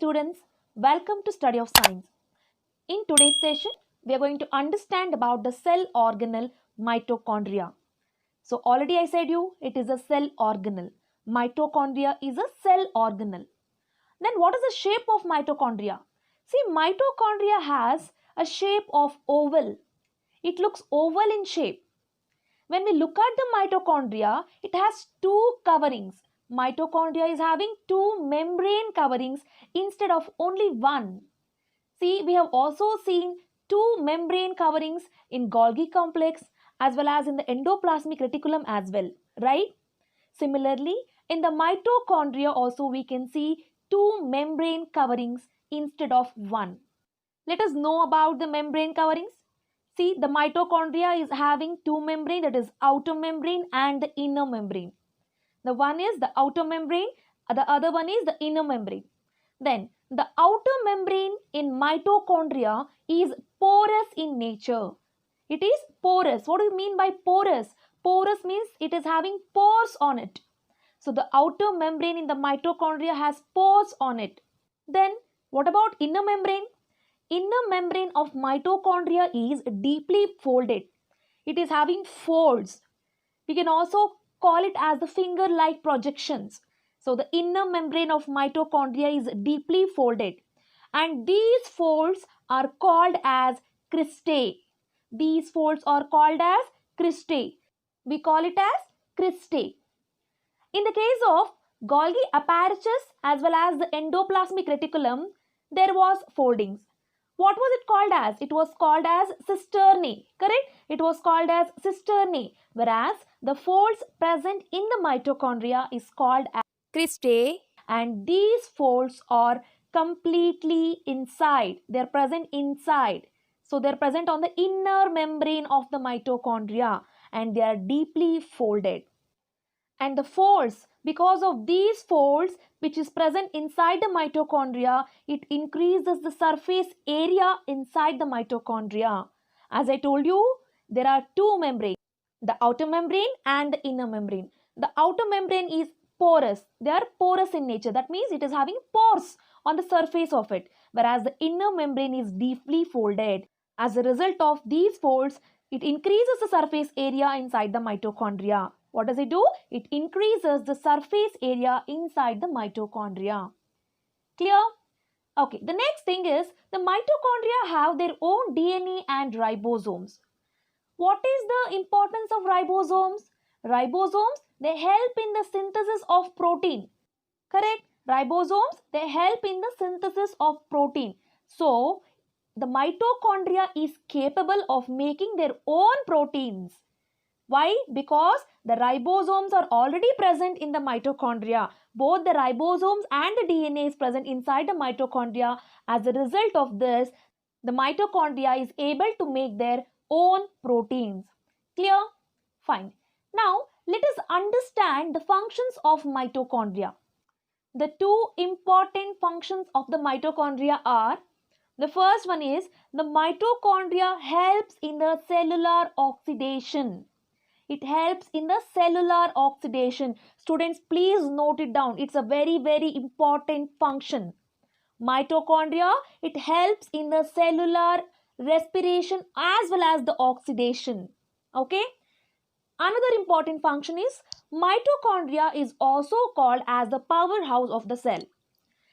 students, welcome to Study of Science. In today's session, we are going to understand about the cell organelle mitochondria. So already I said you, it is a cell organelle. Mitochondria is a cell organelle. Then what is the shape of mitochondria? See, mitochondria has a shape of oval. It looks oval in shape. When we look at the mitochondria, it has two coverings. Mitochondria is having two membrane coverings instead of only one. See, we have also seen two membrane coverings in Golgi complex as well as in the endoplasmic reticulum as well, right? Similarly, in the mitochondria also we can see two membrane coverings instead of one. Let us know about the membrane coverings. See, the mitochondria is having two membrane, that is outer membrane and the inner membrane. The one is the outer membrane, the other one is the inner membrane. Then the outer membrane in mitochondria is porous in nature. It is porous. What do you mean by porous? Porous means it is having pores on it. So the outer membrane in the mitochondria has pores on it. Then what about inner membrane? Inner membrane of mitochondria is deeply folded. It is having folds. We can also call it as the finger-like projections. So the inner membrane of mitochondria is deeply folded. And these folds are called as cristae. These folds are called as cristae. We call it as cristae. In the case of Golgi apparatus as well as the endoplasmic reticulum, there was foldings. What was it called as? It was called as cisternae, correct? It was called as cisternae, whereas the folds present in the mitochondria is called as cristae, and these folds are completely inside. They are present inside. So they are present on the inner membrane of the mitochondria and they are deeply folded. And the folds, because of these folds which is present inside the mitochondria, it increases the surface area inside the mitochondria. As I told you, there are two membranes, the outer membrane and the inner membrane. The outer membrane is porous. They are porous in nature. That means it is having pores on the surface of it, whereas the inner membrane is deeply folded. As a result of these folds, it increases the surface area inside the mitochondria. What does it do? It increases the surface area inside the mitochondria. Clear? Okay, the next thing is the mitochondria have their own DNA and ribosomes. What is the importance of ribosomes? Ribosomes, they help in the synthesis of protein. Correct? Ribosomes, they help in the synthesis of protein. So, the mitochondria is capable of making their own proteins. Why? Because the ribosomes are already present in the mitochondria. Both the ribosomes and the DNA is present inside the mitochondria. As a result of this, the mitochondria is able to make their own proteins. Clear? Fine. Now, let us understand the functions of mitochondria. The two important functions of the mitochondria are, the first one is the mitochondria helps in the cellular oxidation. It helps in the cellular oxidation. Students, please note it down. It's a very, very important function. Mitochondria, it helps in the cellular respiration as well as the oxidation. Okay. Another important function is mitochondria is also called as the powerhouse of the cell.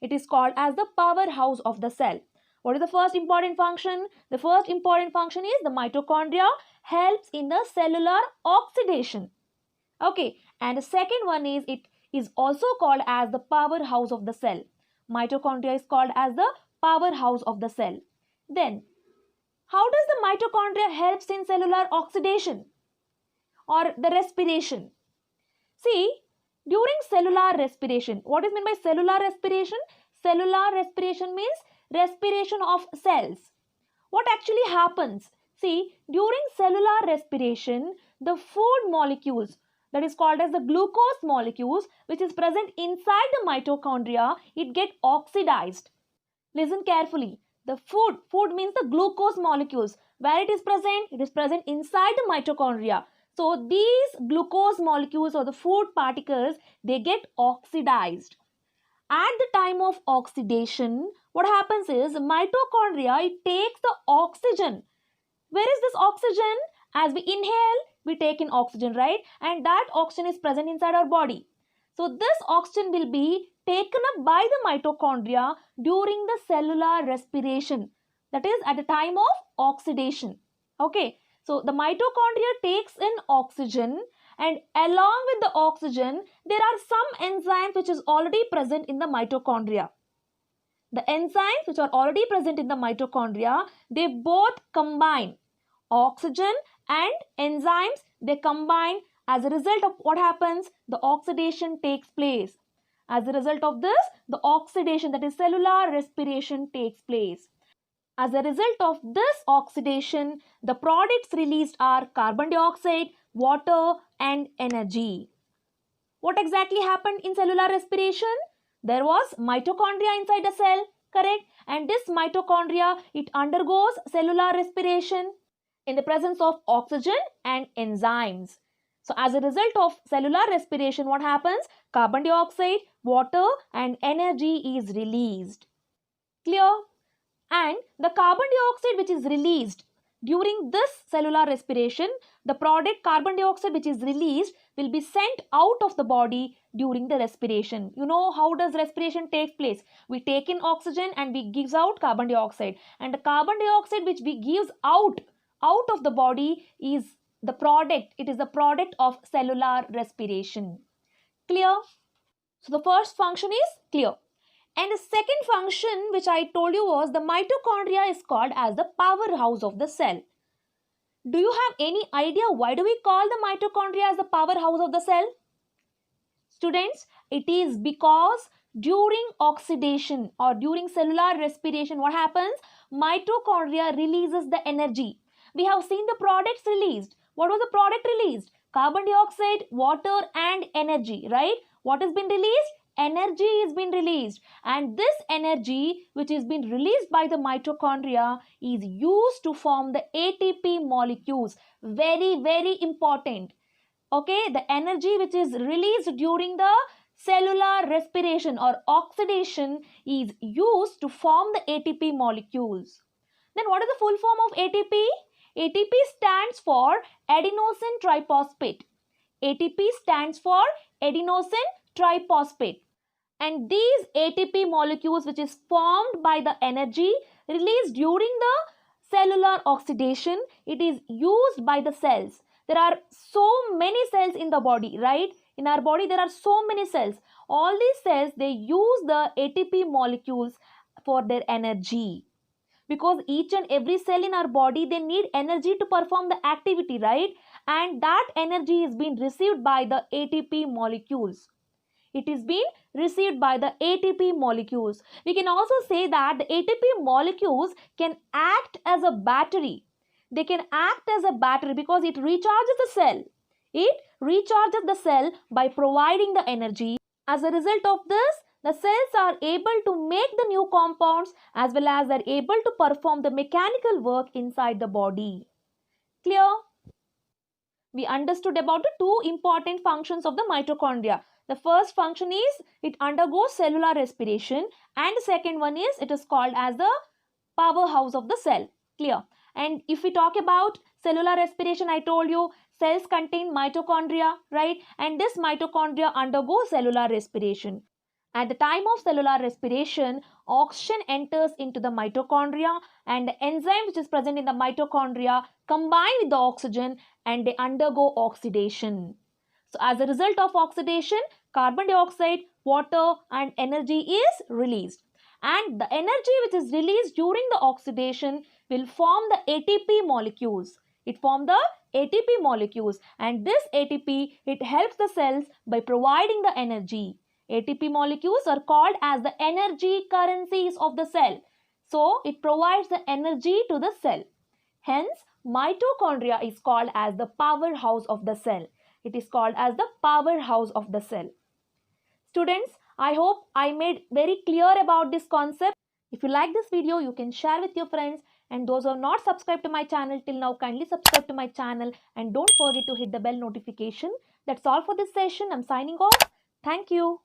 It is called as the powerhouse of the cell. What is the first important function? The first important function is the mitochondria helps in the cellular oxidation. Okay, and the second one is it is also called as the powerhouse of the cell. Mitochondria is called as the powerhouse of the cell. Then, how does the mitochondria helps in cellular oxidation or the respiration? See, during cellular respiration, what is meant by cellular respiration? Cellular respiration means respiration of cells. What actually happens? See, during cellular respiration, the food molecules, that is called as the glucose molecules, which is present inside the mitochondria, it get oxidized. Listen carefully. The food means the glucose molecules. Where it is present? It is present inside the mitochondria. So these glucose molecules or the food particles, they get oxidized. at the time of oxidation, what happens is mitochondria, it takes the oxygen. Where is this oxygen? As we inhale, we take in oxygen, right? And that oxygen is present inside our body. So this oxygen will be taken up by the mitochondria during the cellular respiration. That is at the time of oxidation. Okay. So the mitochondria takes in oxygen, and along with the oxygen, there are some enzymes which is already present in the mitochondria. The enzymes which are already present in the mitochondria, they both combine. Oxygen and enzymes, they combine. As a result of what happens, the oxidation takes place. As a result of this, the oxidation, that is cellular respiration, takes place. As a result of this oxidation, the products released are carbon dioxide, water, and energy. What exactly happened in cellular respiration? There was mitochondria inside the cell, correct? And this mitochondria, it undergoes cellular respiration in the presence of oxygen and enzymes. So as a result of cellular respiration, what happens? Carbon dioxide, water, and energy is released. Clear? And the carbon dioxide which is released during this cellular respiration, the product carbon dioxide which is released will be sent out of the body during the respiration. You know how does respiration take place? We take in oxygen and we gives out carbon dioxide, and the carbon dioxide which we gives out of the body is the product. It is the product of cellular respiration. Clear? So the first function is clear. And the second function which I told you was the mitochondria is called as the powerhouse of the cell. Do you have any idea why do we call the mitochondria as the powerhouse of the cell? Students, it is because during oxidation or during cellular respiration, what happens? Mitochondria releases the energy. We have seen the products released. What was the product released? Carbon dioxide, water, and energy, right? What has been released? Energy is been released, and this energy which is been released by the mitochondria is used to form the ATP molecules. Very, very important. Okay, the energy which is released during the cellular respiration or oxidation is used to form the ATP molecules. Then what is the full form of ATP? ATP stands for adenosine triphosphate. ATP stands for adenosine triphosphate. And these ATP molecules which is formed by the energy released during the cellular oxidation, it is used by the cells. There are so many cells in the body, right? In our body there are so many cells. All these cells, they use the ATP molecules for their energy. Because each and every cell in our body, they need energy to perform the activity, right? And that energy is being received by the ATP molecules. It is being received by the ATP molecules. We can also say that the ATP molecules can act as a battery. They can act as a battery because it recharges the cell. It recharges the cell by providing the energy. As a result of this, the cells are able to make the new compounds as well as are able to perform the mechanical work inside the body. Clear? We understood about the two important functions of the mitochondria. The first function is it undergoes cellular respiration, and the second one is it is called as the powerhouse of the cell. Clear? And if we talk about cellular respiration, I told you cells contain mitochondria, right? And this mitochondria undergoes cellular respiration. At the time of cellular respiration, oxygen enters into the mitochondria, and the enzyme which is present in the mitochondria combine with the oxygen and they undergo oxidation. So as a result of oxidation, carbon dioxide, water, and energy is released. And the energy which is released during the oxidation will form the ATP molecules. It forms the ATP molecules, and this ATP, it helps the cells by providing the energy. ATP molecules are called as the energy currencies of the cell. So it provides the energy to the cell. Hence, mitochondria is called as the powerhouse of the cell. It is called as the powerhouse of the cell. Students, I hope I made very clear about this concept. If you like this video, you can share with your friends, and those who are not subscribed to my channel till now, kindly subscribe to my channel and don't forget to hit the bell notification. That's all for this session. I'm signing off. Thank you.